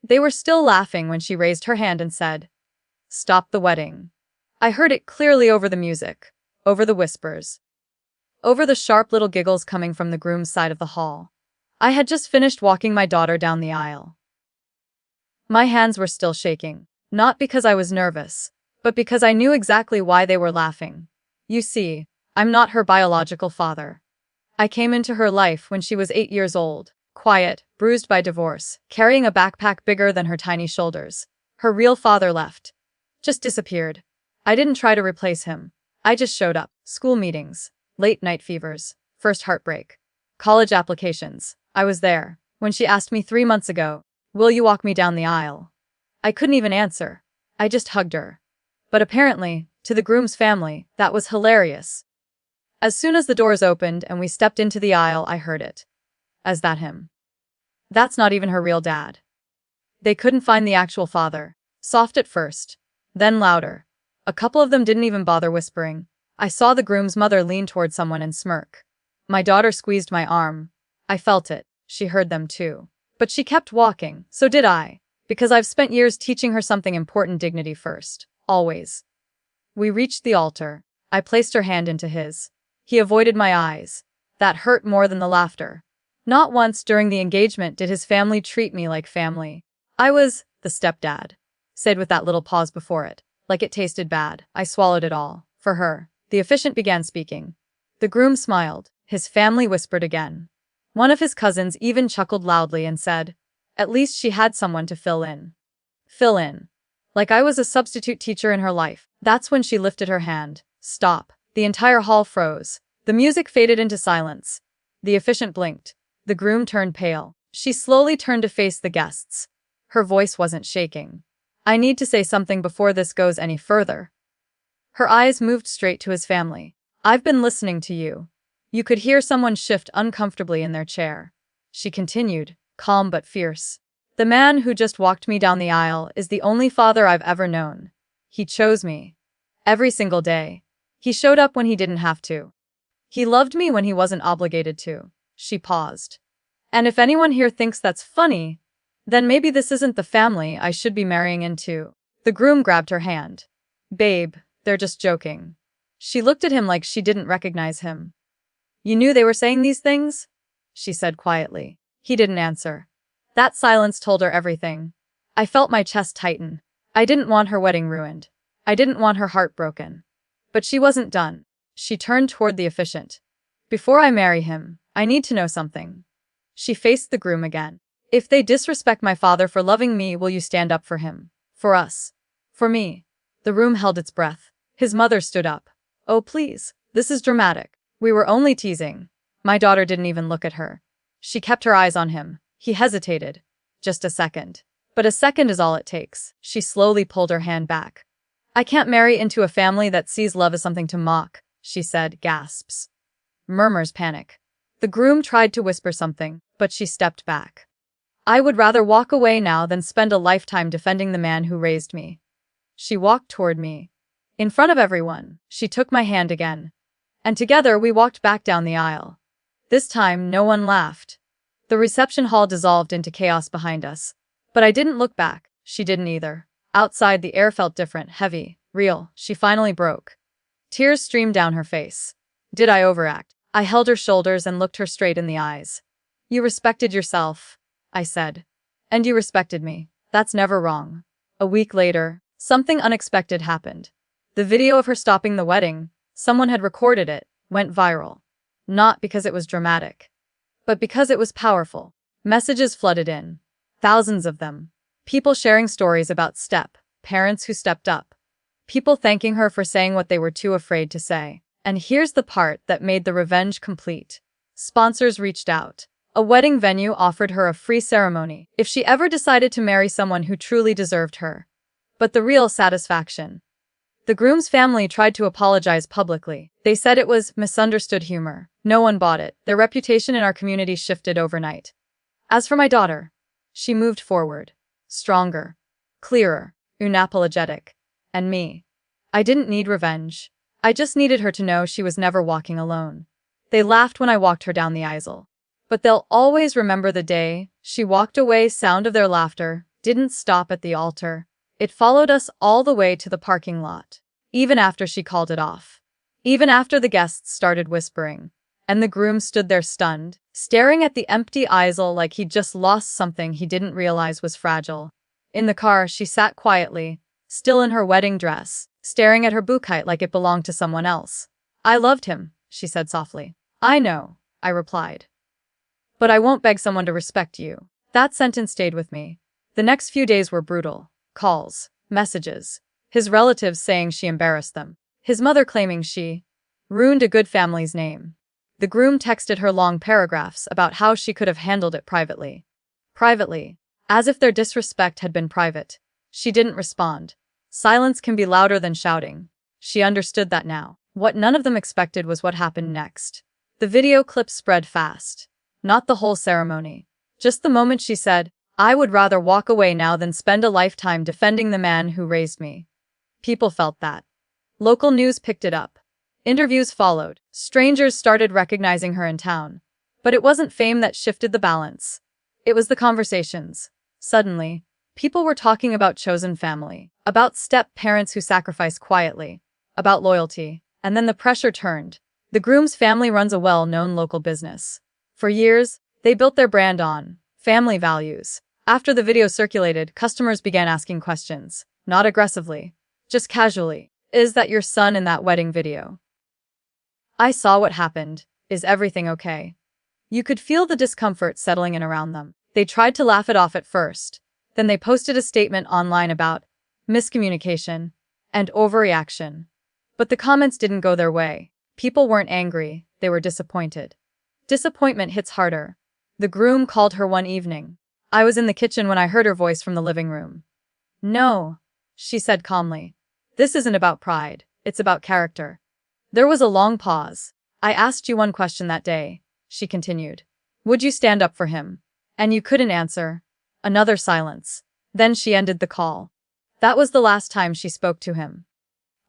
They were still laughing when she raised her hand and said, "Stop the wedding." I heard it clearly over the music, over the whispers, over the sharp little giggles coming from the groom's side of the hall. I had just finished walking my daughter down the aisle. My hands were still shaking, not because I was nervous, but because I knew exactly why they were laughing. You see, I'm not her biological father. I came into her life when she was 8 years old, quiet, bruised by divorce, carrying a backpack bigger than her tiny shoulders. Her real father left. Just disappeared. I didn't try to replace him. I just showed up. School meetings, late night fevers, first heartbreak, college applications. I was there. When she asked me 3 months ago, "Will you walk me down the aisle?" I couldn't even answer. I just hugged her. But apparently, to the groom's family, that was hilarious. As soon as the doors opened and we stepped into the aisle, I heard it. "Is that him? That's not even her real dad." They couldn't find the actual father. Soft at first, then louder. A couple of them didn't even bother whispering. I saw the groom's mother lean toward someone and smirk. My daughter squeezed my arm. I felt it. She heard them too. But she kept walking, so did I. Because I've spent years teaching her something important: dignity first. Always. We reached the altar. I placed her hand into his. He avoided my eyes. That hurt more than the laughter. Not once during the engagement did his family treat me like family. I was the stepdad. Said with that little pause before it. Like it tasted bad. I swallowed it all. For her. The officiant began speaking. The groom smiled. His family whispered again. One of his cousins even chuckled loudly and said, "At least she had someone to fill in." Fill in. Like I was a substitute teacher in her life. That's when she lifted her hand. Stop. The entire hall froze. The music faded into silence. The officiant blinked. The groom turned pale. She slowly turned to face the guests. Her voice wasn't shaking. "I need to say something before this goes any further." Her eyes moved straight to his family. "I've been listening to you." You could hear someone shift uncomfortably in their chair. She continued, calm but fierce. "The man who just walked me down the aisle is the only father I've ever known. He chose me. Every single day. He showed up when he didn't have to. He loved me when he wasn't obligated to." She paused. "And if anyone here thinks that's funny, then maybe this isn't the family I should be marrying into." The groom grabbed her hand. "Babe, they're just joking." She looked at him like she didn't recognize him. "You knew they were saying these things?" she said quietly. He didn't answer. That silence told her everything. I felt my chest tighten. I didn't want her wedding ruined. I didn't want her heart broken. But she wasn't done. She turned toward the officiant. "Before I marry him, I need to know something." She faced the groom again. "If they disrespect my father for loving me, will you stand up for him? For us? For me?" The room held its breath. His mother stood up. "Oh, please. This is dramatic. We were only teasing." My daughter didn't even look at her. She kept her eyes on him. He hesitated. Just a second. But a second is all it takes. She slowly pulled her hand back. "I can't marry into a family that sees love as something to mock," she said, gasps. Murmurs, panic. The groom tried to whisper something, but she stepped back. "I would rather walk away now than spend a lifetime defending the man who raised me." She walked toward me. In front of everyone, she took my hand again. And together we walked back down the aisle. This time, no one laughed. The reception hall dissolved into chaos behind us. But I didn't look back. She didn't either. Outside, the air felt different, heavy, real. She finally broke. Tears streamed down her face. Did I overact? I held her shoulders and looked her straight in the eyes. "You respected yourself," I said. "And you respected me. That's never wrong." A week later, something unexpected happened. The video of her stopping the wedding, someone had recorded it, went viral. Not because it was dramatic, but because it was powerful. Messages flooded in. Thousands of them. People sharing stories about parents who stepped up. People thanking her for saying what they were too afraid to say. And here's the part that made the revenge complete. Sponsors reached out. A wedding venue offered her a free ceremony if she ever decided to marry someone who truly deserved her. But the real satisfaction. The groom's family tried to apologize publicly. They said it was misunderstood humor. No one bought it. Their reputation in our community shifted overnight. As for my daughter, she moved forward. Stronger. Clearer. Unapologetic. And me. I didn't need revenge. I just needed her to know she was never walking alone. They laughed when I walked her down the aisle. But they'll always remember the day she walked away, sound of their laughter, didn't stop at the altar. It followed us all the way to the parking lot. Even after she called it off. Even after the guests started whispering. And the groom stood there stunned, staring at the empty aisle like he'd just lost something he didn't realize was fragile. In the car, she sat quietly, still in her wedding dress, staring at her bouquet like it belonged to someone else. I loved him, she said softly. I know, I replied. But I won't beg someone to respect you. That sentence stayed with me. The next few days were brutal. Calls, messages, his relatives saying she embarrassed them, his mother claiming she ruined a good family's name. The groom texted her long paragraphs about how she could have handled it privately. Privately, as if their disrespect had been private. She didn't respond. Silence can be louder than shouting. She understood that now. What none of them expected was what happened next. The video clip spread fast. Not the whole ceremony. Just the moment she said, I would rather walk away now than spend a lifetime defending the man who raised me. People felt that. Local news picked it up. Interviews followed. Strangers started recognizing her in town. But it wasn't fame that shifted the balance. It was the conversations. Suddenly, people were talking about chosen family, about step-parents who sacrifice quietly, about loyalty, and then the pressure turned. The groom's family runs a well-known local business. For years, they built their brand on family values. After the video circulated, customers began asking questions, not aggressively, just casually. Is that your son in that wedding video? I saw what happened. Is everything okay? You could feel the discomfort settling in around them. They tried to laugh it off at first. Then they posted a statement online about miscommunication and overreaction. But the comments didn't go their way. People weren't angry, they were disappointed. Disappointment hits harder. The groom called her one evening. I was in the kitchen when I heard her voice from the living room. No, she said calmly. This isn't about pride, it's about character. There was a long pause. I asked you one question that day, she continued. Would you stand up for him? And you couldn't answer. Another silence. Then she ended the call. That was the last time she spoke to him.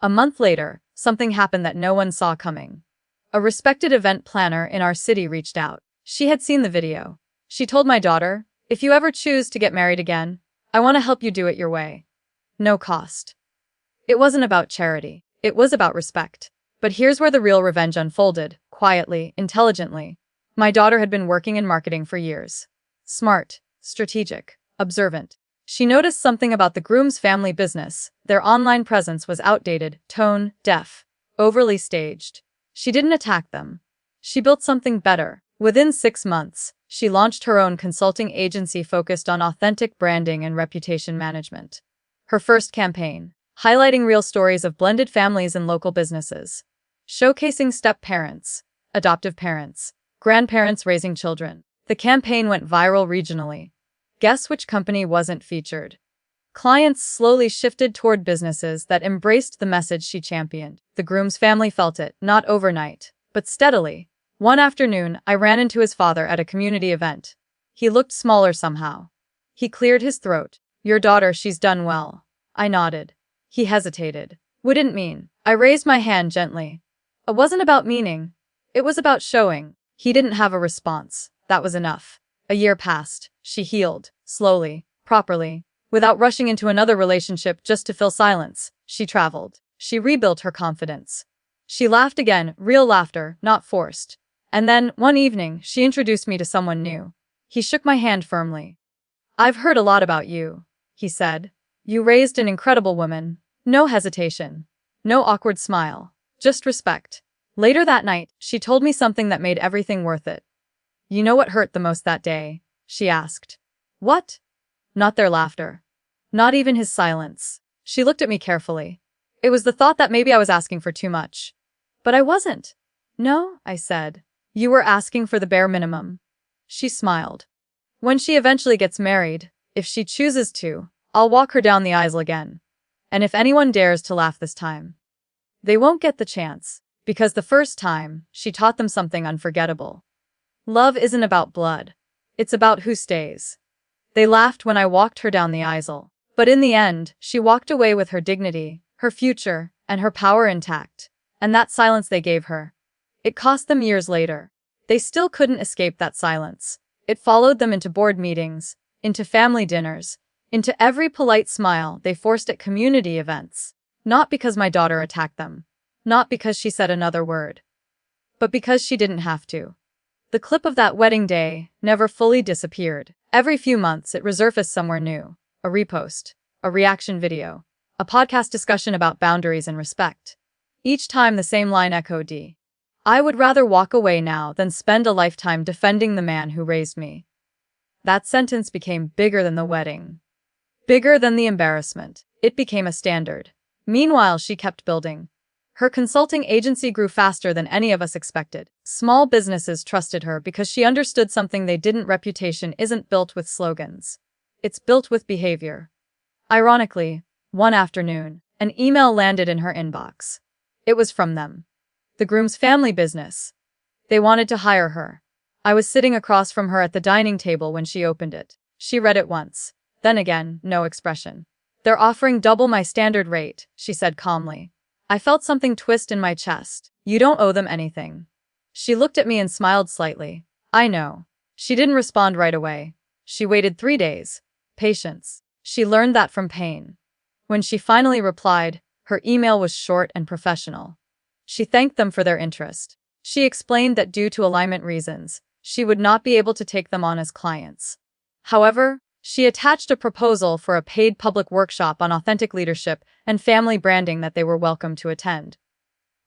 A month later, something happened that no one saw coming. A respected event planner in our city reached out. She had seen the video. She told my daughter, if you ever choose to get married again, I want to help you do it your way. No cost. It wasn't about charity. It was about respect. But here's where the real revenge unfolded, quietly, intelligently. My daughter had been working in marketing for years. Smart, strategic, observant. She noticed something about the groom's family business. Their online presence was outdated, tone deaf, overly staged. She didn't attack them. She built something better. Within 6 months, she launched her own consulting agency focused on authentic branding and reputation management. Her first campaign, highlighting real stories of blended families and local businesses, showcasing step-parents, adoptive parents, grandparents raising children. The campaign went viral regionally. Guess which company wasn't featured? Clients slowly shifted toward businesses that embraced the message she championed. The groom's family felt it, not overnight, but steadily. One afternoon, I ran into his father at a community event. He looked smaller somehow. He cleared his throat. Your daughter, she's done well. I nodded. He hesitated. Wouldn't mean. I raised my hand gently. It wasn't about meaning. It was about showing. He didn't have a response. That was enough. A year passed. She healed. Slowly. Properly. Without rushing into another relationship just to fill silence. She traveled. She rebuilt her confidence. She laughed again, real laughter, not forced. And then, one evening, she introduced me to someone new. He shook my hand firmly. I've heard a lot about you, he said. You raised an incredible woman. No hesitation. No awkward smile. Just respect. Later that night, she told me something that made everything worth it. You know what hurt the most that day? She asked. What? Not their laughter. Not even his silence. She looked at me carefully. It was the thought that maybe I was asking for too much. But I wasn't. No, I said. You were asking for the bare minimum. She smiled. When she eventually gets married, if she chooses to, I'll walk her down the aisle again. And if anyone dares to laugh this time, they won't get the chance, because the first time, she taught them something unforgettable. Love isn't about blood. It's about who stays. They laughed when I walked her down the aisle. But in the end, she walked away with her dignity, her future, and her power intact. And that silence they gave her. It cost them years later. They still couldn't escape that silence. It followed them into board meetings, into family dinners, Into every polite smile they forced at community events. Not because my daughter attacked them. Not because she said another word. But because she didn't have to. The clip of that wedding day never fully disappeared. Every few months it resurfaced somewhere new. A repost. A reaction video. A podcast discussion about boundaries and respect. Each time the same line echoed. I would rather walk away now than spend a lifetime defending the man who raised me. That sentence became bigger than the wedding. Bigger than the embarrassment. It became a standard. Meanwhile, she kept building. Her consulting agency grew faster than any of us expected. Small businesses trusted her because she understood something they didn't. Reputation isn't built with slogans. It's built with behavior. Ironically, one afternoon, an email landed in her inbox. It was from them. The groom's family business. They wanted to hire her. I was sitting across from her at the dining table when she opened it. She read it once. Then again, no expression. They're offering double my standard rate, she said calmly. I felt something twist in my chest. You don't owe them anything. She looked at me and smiled slightly. I know. She didn't respond right away. She waited 3 days. Patience. She learned that from pain. When she finally replied, her email was short and professional. She thanked them for their interest. She explained that due to alignment reasons, she would not be able to take them on as clients. However, she attached a proposal for a paid public workshop on authentic leadership and family branding that they were welcome to attend.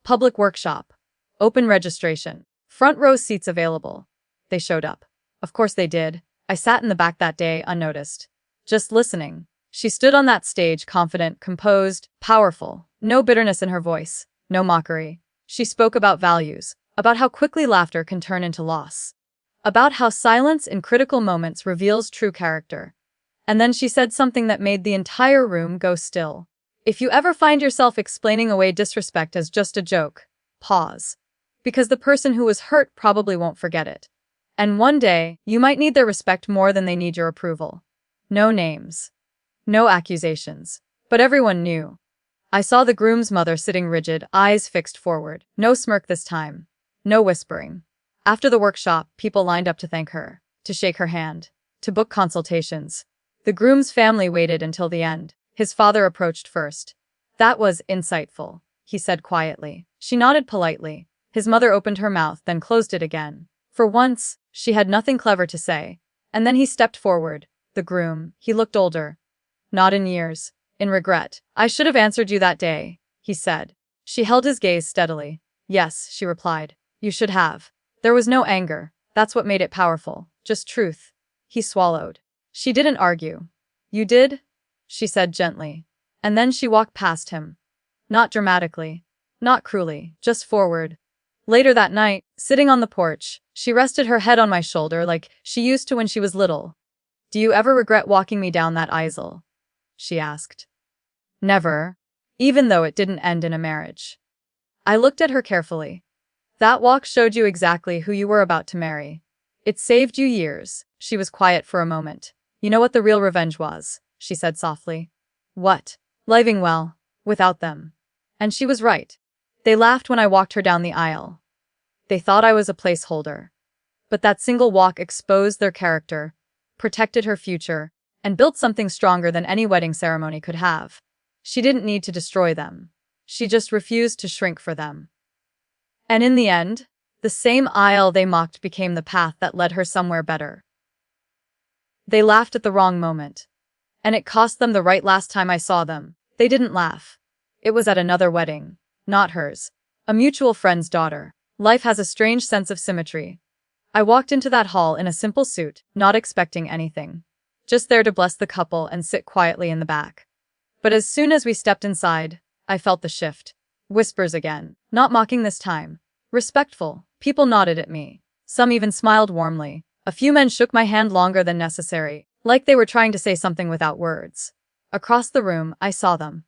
Public workshop. Open registration. Front row seats available. They showed up. Of course they did. I sat in the back that day, unnoticed. Just listening. She stood on that stage, confident, composed, powerful. No bitterness in her voice. No mockery. She spoke about values. About how quickly laughter can turn into loss. About how silence in critical moments reveals true character. And then she said something that made the entire room go still. If you ever find yourself explaining away disrespect as just a joke, pause. Because the person who was hurt probably won't forget it. And one day, you might need their respect more than they need your approval. No names. No accusations. But everyone knew. I saw the groom's mother sitting rigid, eyes fixed forward. No smirk this time. No whispering. After the workshop, people lined up to thank her, to shake her hand, to book consultations. The groom's family waited until the end. His father approached first. That was insightful, he said quietly. She nodded politely. His mother opened her mouth, then closed it again. For once, she had nothing clever to say. And then he stepped forward. The groom, he looked older. Not in years, in regret. I should have answered you that day, he said. She held his gaze steadily. Yes, she replied. You should have. There was no anger. That's what made it powerful. Just truth. He swallowed. She didn't argue. You did? She said gently. And then she walked past him. Not dramatically. Not cruelly. Just forward. Later that night, sitting on the porch, she rested her head on my shoulder like she used to when she was little. Do you ever regret walking me down that aisle? She asked. Never. Even though it didn't end in a marriage. I looked at her carefully. That walk showed you exactly who you were about to marry. It saved you years. She was quiet for a moment. You know what the real revenge was, she said softly. What? Living well, without them. And she was right. They laughed when I walked her down the aisle. They thought I was a placeholder. But that single walk exposed their character, protected her future, and built something stronger than any wedding ceremony could have. She didn't need to destroy them. She just refused to shrink for them. And in the end, the same aisle they mocked became the path that led her somewhere better. They laughed at the wrong moment. And it cost them the right last time I saw them. They didn't laugh. It was at another wedding. Not hers. A mutual friend's daughter. Life has a strange sense of symmetry. I walked into that hall in a simple suit, not expecting anything. Just there to bless the couple and sit quietly in the back. But as soon as we stepped inside, I felt the shift. Whispers again. Not mocking this time. Respectful. People nodded at me. Some even smiled warmly. A few men shook my hand longer than necessary, like they were trying to say something without words. Across the room, I saw them.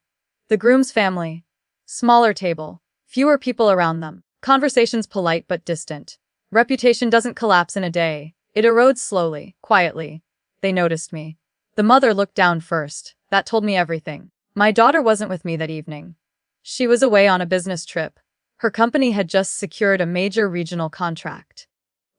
The groom's family. Smaller table. Fewer people around them. Conversations polite but distant. Reputation doesn't collapse in a day. It erodes slowly, quietly. They noticed me. The mother looked down first. That told me everything. My daughter wasn't with me that evening. She was away on a business trip. Her company had just secured a major regional contract.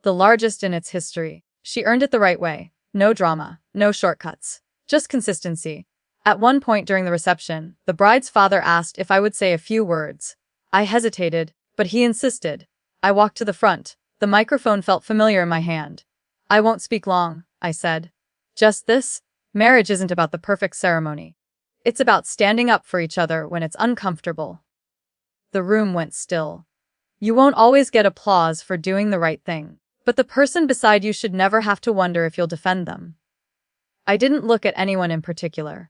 The largest in its history. She earned it the right way. No drama, no shortcuts. Just consistency. At one point during the reception, the bride's father asked if I would say a few words. I hesitated, but he insisted. I walked to the front. The microphone felt familiar in my hand. I won't speak long, I said. Just this: marriage isn't about the perfect ceremony. It's about standing up for each other when it's uncomfortable. The room went still. You won't always get applause for doing the right thing, but the person beside you should never have to wonder if you'll defend them. I didn't look at anyone in particular.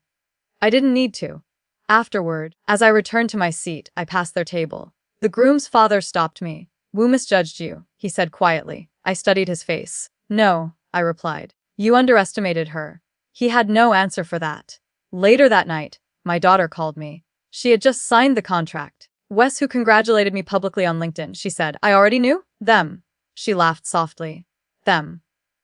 I didn't need to. Afterward, as I returned to my seat, I passed their table. The groom's father stopped me. "Wu misjudged you," he said quietly. I studied his face. "No," I replied. "You underestimated her." He had no answer for that. Later that night, my daughter called me. She had just signed the contract. "Wes, who congratulated me publicly on LinkedIn," she said. "I already knew them." She laughed softly. "Them.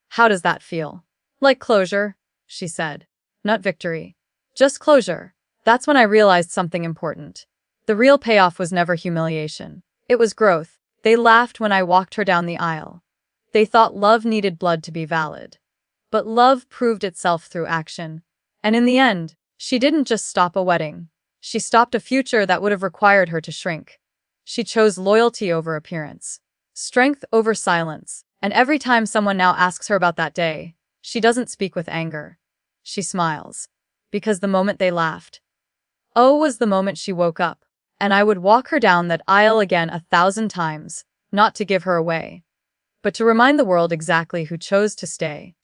How does that feel?" "Like closure," she said. "Not victory. Just closure." That's when I realized something important. The real payoff was never humiliation. It was growth. They laughed when I walked her down the aisle. They thought love needed blood to be valid. But love proved itself through action. And in the end, she didn't just stop a wedding. She stopped a future that would have required her to shrink. She chose loyalty over appearance, strength over silence, and every time someone now asks her about that day, she doesn't speak with anger. She smiles. Because the moment they laughed, oh, was the moment she woke up. And I would walk her down that aisle again 1,000 times, not to give her away, but to remind the world exactly who chose to stay.